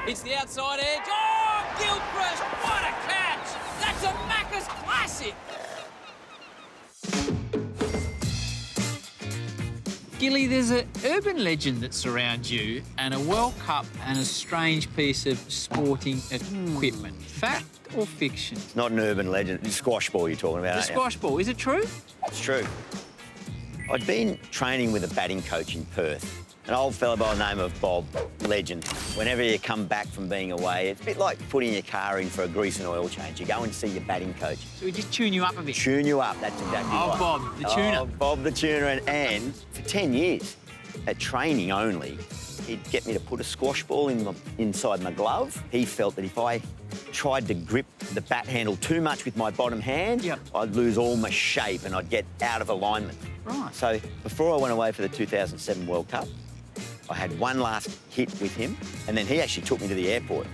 It's the outside edge. Oh, Gilchrist, what a catch! That's a Macca's classic! Gilly, there's an urban legend that surrounds you and a World Cup and a strange piece of sporting equipment. Fact or fiction? It's not an urban legend. It's squash ball you're talking about, The squash ball, is it true? It's true. I'd been training with a batting coach in Perth, an old fella by the name of Bob, legend. Whenever you come back from being away, it's a bit like putting your car in for a grease and oil change. You go and see your batting coach. So we just tune you up a bit? Tune you up, that's exactly right. Oh, Bob, the tuner. Oh, Bob, the tuner. And for 10 years, at training only, he'd get me to put a squash ball inside my glove. He felt that if I tried to grip the bat handle too much with my bottom hand, Yep. I'd lose all my shape and I'd get out of alignment. Right. So before I went away for the 2007 World Cup, I had one last hit with him, and then he actually took me to the airport.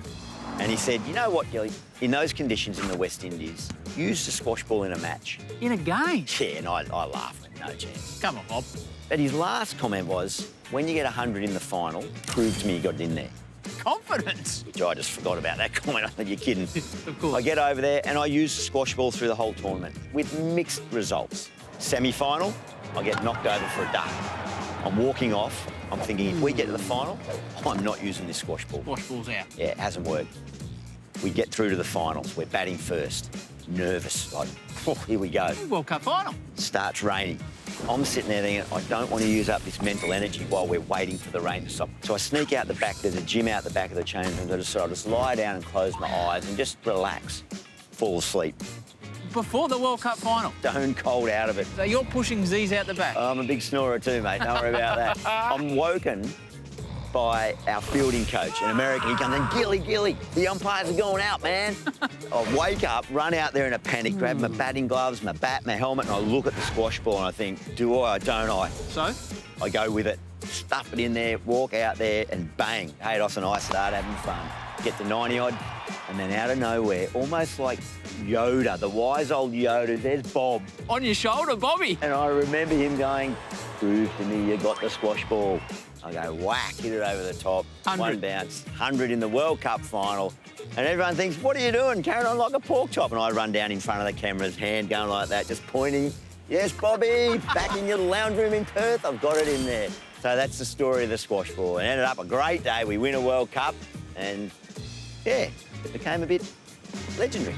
And he said, you know what, Gilly, in those conditions in the West Indies, use the squash ball in a match. In a game? Yeah, and I laughed, no chance. Come on, Bob. But his last comment was, when you get 100 in the final, prove to me you got it in there. Confidence. Which I just forgot about that comment. I thought, you're kidding. Of course. I get over there and I use the squash ball through the whole tournament with mixed results. Semi-final, I get knocked over for a duck. I'm walking off. I'm thinking, if we get to the final, I'm not using this squash ball. Squash ball's out. Yeah, it hasn't worked. We get through to the finals. We're batting first. Nervous. Like, oh, here we go. World Cup final. Starts raining. I'm sitting there thinking, I don't want to use up this mental energy while we're waiting for the rain to stop. So I sneak out the back. There's a gym out the back of the change room. So I just lie down and close my eyes and just relax, fall asleep. Before the World Cup final. Stone cold out of it. So you're pushing Z's out the back? I'm a big snorer too, mate. Don't worry about that. I'm woken by our fielding coach, an American. He comes in, Gilly, the umpires are going out, man. I wake up, run out there in a panic, grab my batting gloves, my bat, my helmet, and I look at the squash ball and I think, do I or don't I? So? I go with it, stuff it in there, walk out there, and bang, Haydos and I start having fun. Get to 90-odd, and then out of nowhere, almost like Yoda, the wise old Yoda, there's Bob. On your shoulder, Bobby. And I remember him going, prove to me you got the squash ball. I go, whack, hit it over the top. 100. One bounce, 100 in the World Cup final. And everyone thinks, what are you doing? Carrying on like a pork chop. And I run down in front of the cameras, hand going like that, just pointing. Yes, Bobby, back in your lounge room in Perth, I've got it in there. So that's the story of the squash ball. It ended up a great day. We win a World Cup and, yeah, it became a bit legendary.